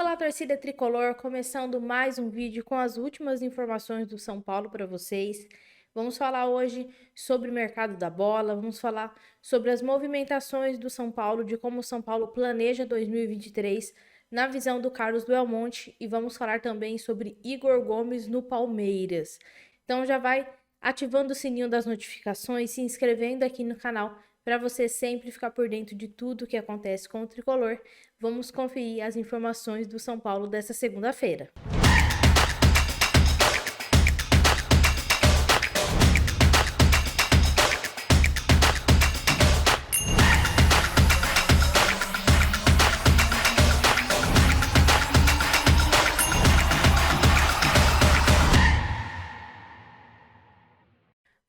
Olá, torcida tricolor, começando mais um vídeo com as últimas informações do São Paulo para vocês. Vamos falar hoje sobre o mercado da bola, vamos falar sobre as movimentações do São Paulo, de como o São Paulo planeja 2023 na visão do Carlos Belmonte e vamos falar também sobre Igor Gomes no Palmeiras. Então já vai ativando o sininho das notificações, se inscrevendo aqui no canal para você sempre ficar por dentro de tudo que acontece com o tricolor. Vamos conferir as informações do São Paulo dessa segunda-feira.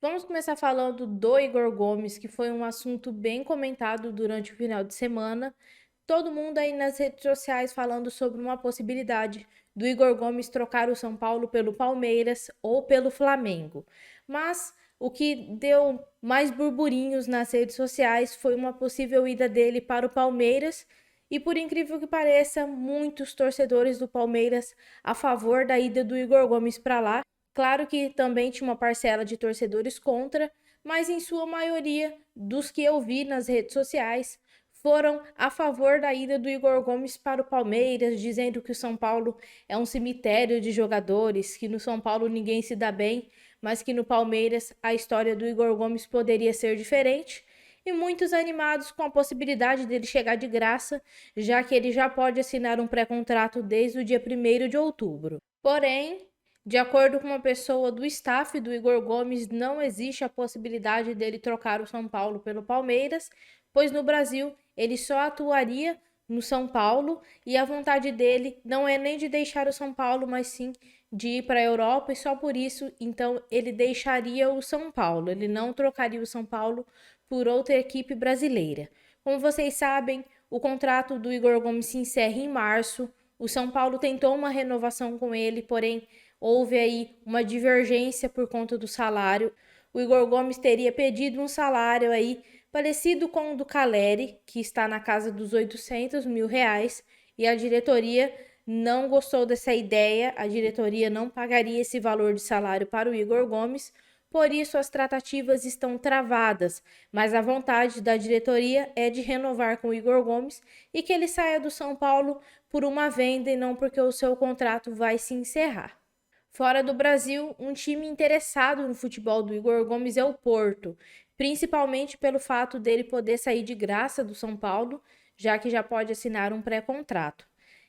Vamos começar falando do Igor Gomes, que foi um assunto bem comentado durante o final de semana. Todo mundo aí nas redes sociais falando sobre uma possibilidade do Igor Gomes trocar o São Paulo pelo Palmeiras ou pelo Flamengo. Mas o que deu mais burburinhos nas redes sociais foi uma possível ida dele para o Palmeiras. E por incrível que pareça, muitos torcedores do Palmeiras a favor da ida do Igor Gomes para lá. Claro que também tinha uma parcela de torcedores contra, mas em sua maioria dos que eu vi nas redes sociais foram a favor da ida do Igor Gomes para o Palmeiras, dizendo que o São Paulo é um cemitério de jogadores, que no São Paulo ninguém se dá bem, mas que no Palmeiras a história do Igor Gomes poderia ser diferente. E muitos animados com a possibilidade dele chegar de graça, já que ele já pode assinar um pré-contrato desde o dia 1º de outubro. Porém, de acordo com uma pessoa do staff do Igor Gomes, não existe a possibilidade dele trocar o São Paulo pelo Palmeiras, pois no Brasil ele só atuaria no São Paulo e a vontade dele não é nem de deixar o São Paulo, mas sim de ir para a Europa e só por isso, então, ele deixaria o São Paulo, ele não trocaria o São Paulo por outra equipe brasileira. Como vocês sabem, o contrato do Igor Gomes se encerra em março, o São Paulo tentou uma renovação com ele, porém houve aí uma divergência por conta do salário. O Igor Gomes teria pedido um salário aí parecido com o do Caleri, que está na casa dos 800 mil reais, e a diretoria não gostou dessa ideia, a diretoria não pagaria esse valor de salário para o Igor Gomes, por isso as tratativas estão travadas, mas a vontade da diretoria é de renovar com o Igor Gomes e que ele saia do São Paulo por uma venda e não porque o seu contrato vai se encerrar. Fora do Brasil, um time interessado no futebol do Igor Gomes é o Porto, principalmente pelo fato dele poder sair de graça do São Paulo, já que já pode assinar um pré-contrato.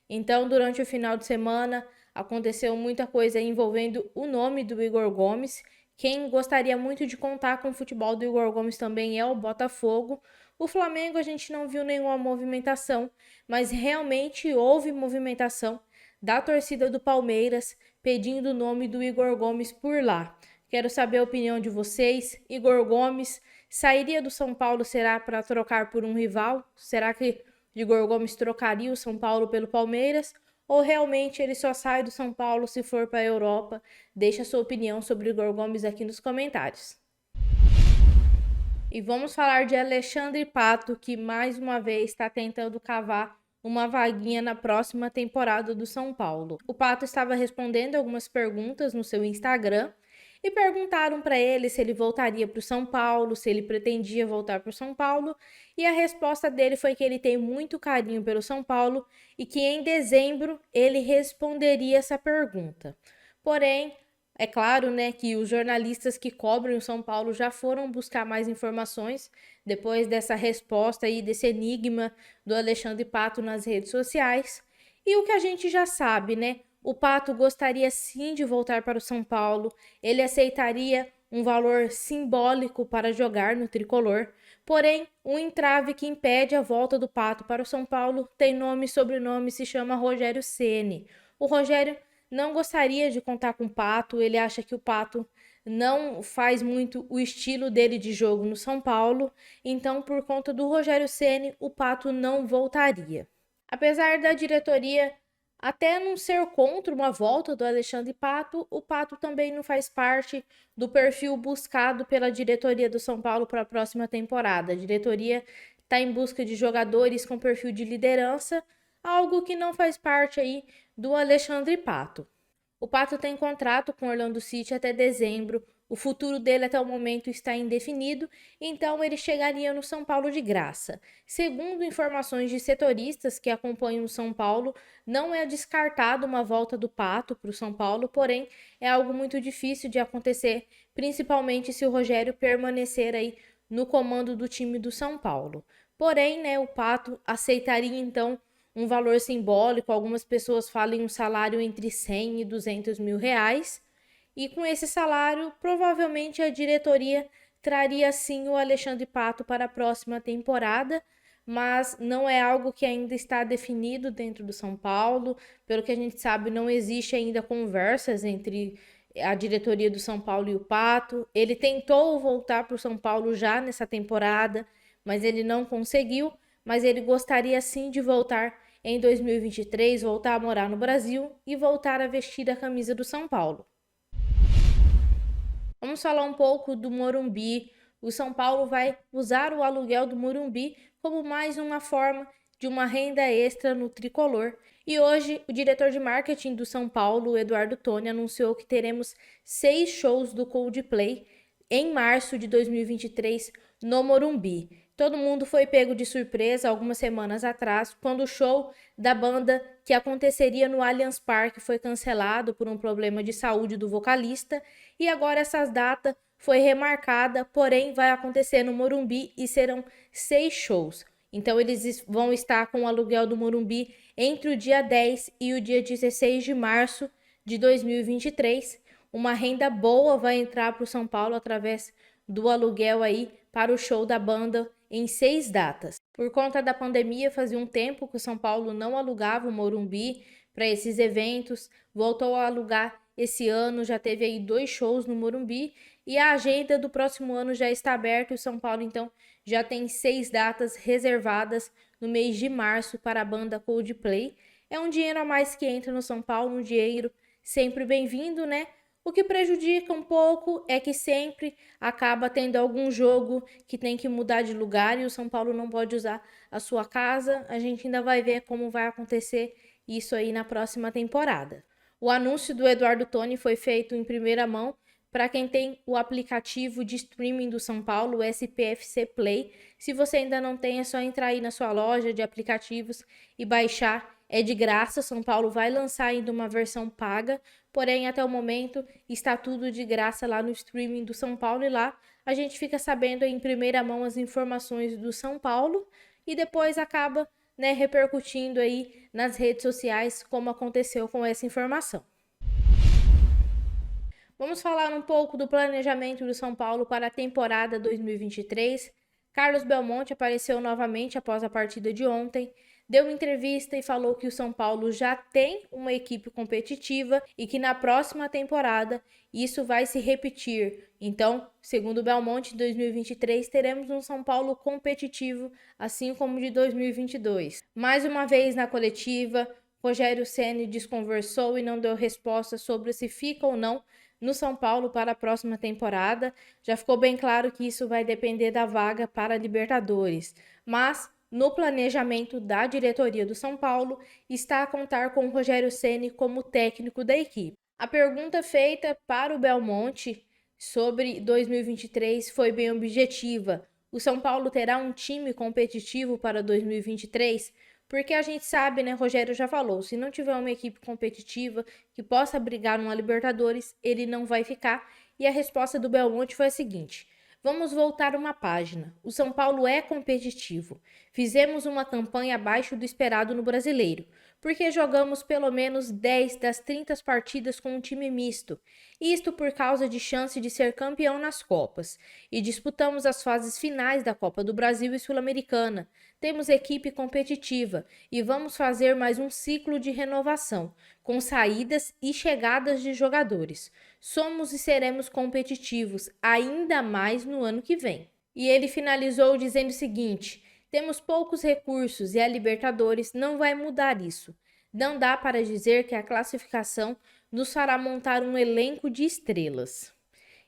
Então, durante o final de semana, aconteceu muita coisa envolvendo o nome do Igor Gomes. Quem gostaria muito de contar com o futebol do Igor Gomes também é o Botafogo. O Flamengo a gente não viu nenhuma movimentação, mas realmente houve movimentação da torcida do Palmeiras pedindo o nome do Igor Gomes por lá. Quero saber a opinião de vocês. Igor Gomes sairia do São Paulo, será para trocar por um rival? Será que Igor Gomes trocaria o São Paulo pelo Palmeiras? Ou realmente ele só sai do São Paulo se for para a Europa? Deixa a sua opinião sobre o Igor Gomes aqui nos comentários. E vamos falar de Alexandre Pato, que mais uma vez está tentando cavar uma vaguinha na próxima temporada do São Paulo. O Pato estava respondendo algumas perguntas no seu Instagram e perguntaram para ele se ele voltaria para o São Paulo, se ele pretendia voltar para o São Paulo, e a resposta dele foi que ele tem muito carinho pelo São Paulo e que em dezembro ele responderia essa pergunta. Porém, é claro, né, que os jornalistas que cobrem o São Paulo já foram buscar mais informações depois dessa resposta aí, desse enigma do Alexandre Pato nas redes sociais. E o que a gente já sabe, né? O Pato gostaria sim de voltar para o São Paulo, ele aceitaria um valor simbólico para jogar no tricolor, porém, um entrave que impede a volta do Pato para o São Paulo tem nome e sobrenome, se chama Rogério Ceni. O Rogério não gostaria de contar com o Pato, ele acha que o Pato não faz muito o estilo dele de jogo no São Paulo, então por conta do Rogério Ceni, o Pato não voltaria. Apesar da diretoria até não ser contra uma volta do Alexandre Pato, o Pato também não faz parte do perfil buscado pela diretoria do São Paulo para a próxima temporada. A diretoria está em busca de jogadores com perfil de liderança, algo que não faz parte aí do Alexandre Pato. O Pato tem contrato com o Orlando City até dezembro. O futuro dele até o momento está indefinido, então ele chegaria no São Paulo de graça. Segundo informações de setoristas que acompanham o São Paulo, não é descartado uma volta do Pato para o São Paulo, porém é algo muito difícil de acontecer, principalmente se o Rogério permanecer aí no comando do time do São Paulo. Porém, né, o Pato aceitaria então um valor simbólico, algumas pessoas falam em um salário entre 100 e 200 mil reais, e com esse salário, provavelmente a diretoria traria sim o Alexandre Pato para a próxima temporada, mas não é algo que ainda está definido dentro do São Paulo. Pelo que a gente sabe, não existe ainda conversas entre a diretoria do São Paulo e o Pato. Ele tentou voltar para o São Paulo já nessa temporada, mas ele não conseguiu. Mas ele gostaria sim de voltar em 2023, voltar a morar no Brasil e voltar a vestir a camisa do São Paulo. Vamos falar um pouco do Morumbi. O São Paulo vai usar o aluguel do Morumbi como mais uma forma de uma renda extra no tricolor. E hoje, o diretor de marketing do São Paulo, Eduardo Toni, anunciou que teremos 6 shows do Coldplay em março de 2023 no Morumbi. Todo mundo foi pego de surpresa algumas semanas atrás, quando o show da banda que aconteceria no Allianz Parque foi cancelado por um problema de saúde do vocalista, e agora essa data foi remarcada, porém vai acontecer no Morumbi e serão 6 shows. Então eles vão estar com o aluguel do Morumbi entre o dia 10 e o dia 16 de março de 2023. Uma renda boa vai entrar para o São Paulo através do aluguel aí para o show da banda em 6 datas. Por conta da pandemia, fazia um tempo que o São Paulo não alugava o Morumbi para esses eventos, voltou a alugar esse ano, já teve aí 2 shows no Morumbi, e a agenda do próximo ano já está aberta. O São Paulo então já tem 6 datas reservadas no mês de março para a banda Coldplay. É um dinheiro a mais que entra no São Paulo, um dinheiro sempre bem-vindo, né? O que prejudica um pouco é que sempre acaba tendo algum jogo que tem que mudar de lugar e o São Paulo não pode usar a sua casa. A gente ainda vai ver como vai acontecer isso aí na próxima temporada. O anúncio do Eduardo Toni foi feito em primeira mão para quem tem o aplicativo de streaming do São Paulo, o SPFC Play. Se você ainda não tem, é só entrar aí na sua loja de aplicativos e baixar. É de graça. São Paulo vai lançar ainda uma versão paga, porém até o momento está tudo de graça lá no streaming do São Paulo, e lá a gente fica sabendo em primeira mão as informações do São Paulo e depois acaba, né, repercutindo aí nas redes sociais como aconteceu com essa informação. Vamos falar um pouco do planejamento do São Paulo para a temporada 2023. Carlos Belmonte apareceu novamente após a partida de ontem, deu uma entrevista e falou que o São Paulo já tem uma equipe competitiva e que na próxima temporada isso vai se repetir. Então, segundo Belmonte, em 2023 teremos um São Paulo competitivo, assim como de 2022. Mais uma vez na coletiva, Rogério Ceni desconversou e não deu resposta sobre se fica ou não no São Paulo para a próxima temporada. Já ficou bem claro que isso vai depender da vaga para a Libertadores, mas no planejamento da diretoria do São Paulo está a contar com o Rogério Ceni como técnico da equipe. A pergunta feita para o Belmonte sobre 2023 foi bem objetiva. O São Paulo terá um time competitivo para 2023? Porque a gente sabe, né, Rogério já falou, se não tiver uma equipe competitiva que possa brigar numa Libertadores, ele não vai ficar. E a resposta do Belmonte foi a seguinte: vamos voltar uma página. O São Paulo é competitivo. Fizemos uma campanha abaixo do esperado no Brasileiro, porque jogamos pelo menos 10 das 30 partidas com um time misto. Isto por causa de chance de ser campeão nas Copas. E disputamos as fases finais da Copa do Brasil e Sul-Americana. Temos equipe competitiva e vamos fazer mais um ciclo de renovação, com saídas e chegadas de jogadores. Somos e seremos competitivos ainda mais no ano que vem. E ele finalizou dizendo o seguinte: temos poucos recursos e a Libertadores não vai mudar isso. Não dá para dizer que a classificação nos fará montar um elenco de estrelas.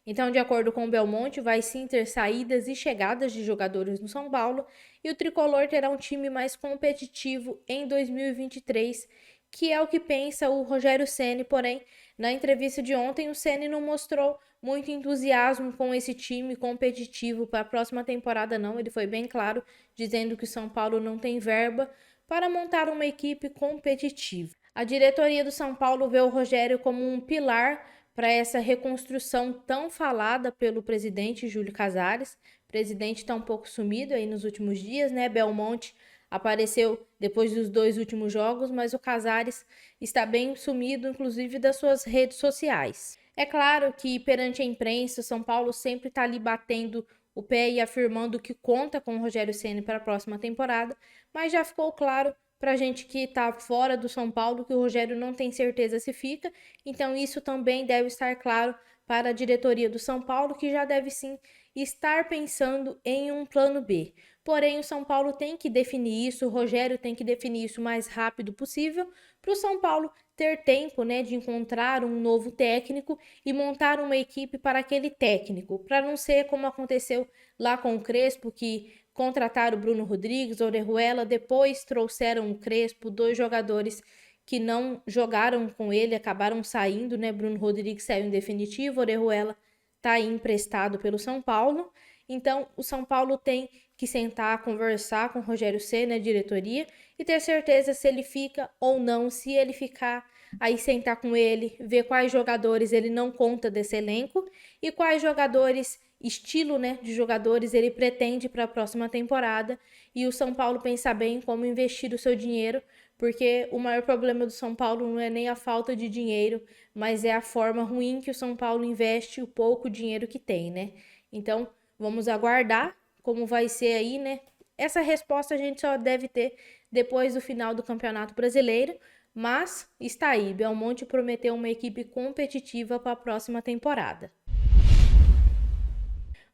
Então, de acordo com o Belmonte, vai sim ter saídas e chegadas de jogadores no São Paulo e o tricolor terá um time mais competitivo em 2023, que é o que pensa o Rogério Ceni. Porém, na entrevista de ontem, o Ceni não mostrou muito entusiasmo com esse time competitivo para a próxima temporada, não. Ele foi bem claro, dizendo que o São Paulo não tem verba para montar uma equipe competitiva. A diretoria do São Paulo vê o Rogério como um pilar para essa reconstrução tão falada pelo presidente Júlio Casares. O presidente está um pouco sumido aí nos últimos dias, né? Belmonte apareceu depois dos 2 últimos jogos, mas o Casares está bem sumido, inclusive das suas redes sociais. É claro que perante a imprensa, São Paulo sempre está ali batendo o pé e afirmando que conta com o Rogério Ceni para a próxima temporada, mas já ficou claro para a gente que está fora do São Paulo que o Rogério não tem certeza se fica, então isso também deve estar claro para a diretoria do São Paulo, que já deve sim estar pensando em um plano B. Porém, o São Paulo tem que definir isso, o Rogério tem que definir isso o mais rápido possível, para o São Paulo ter tempo, né, de encontrar um novo técnico e montar uma equipe para aquele técnico, para não ser como aconteceu lá com o Crespo, que contrataram o Bruno Rodrigues, Orejuela, depois trouxeram o Crespo, 2 jogadores que não jogaram com ele, acabaram saindo, né? Bruno Rodrigues saiu em definitivo, Orejuela está aí emprestado pelo São Paulo. Então, o São Paulo tem que sentar, conversar com o Rogério Ceni, a diretoria, e ter certeza se ele fica ou não. Se ele ficar, aí sentar com ele, ver quais jogadores ele não conta desse elenco e quais jogadores, estilo, né, de jogadores ele pretende para a próxima temporada. E o São Paulo pensar bem como investir o seu dinheiro, porque o maior problema do São Paulo não é nem a falta de dinheiro, mas é a forma ruim que o São Paulo investe o pouco dinheiro que tem, né? Então, vamos aguardar como vai ser aí, né? Essa resposta a gente só deve ter depois do final do Campeonato Brasileiro, mas está aí, Belmonte prometeu uma equipe competitiva para a próxima temporada.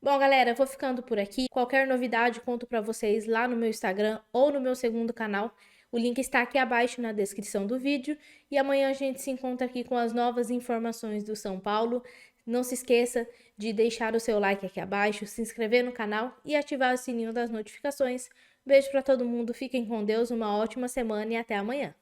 Bom, galera, eu vou ficando por aqui. Qualquer novidade, conto para vocês lá no meu Instagram ou no meu segundo canal. O link está aqui abaixo na descrição do vídeo. E amanhã a gente se encontra aqui com as novas informações do São Paulo. Não se esqueça de deixar o seu like aqui abaixo, se inscrever no canal e ativar o sininho das notificações. Beijo para todo mundo, fiquem com Deus, uma ótima semana e até amanhã.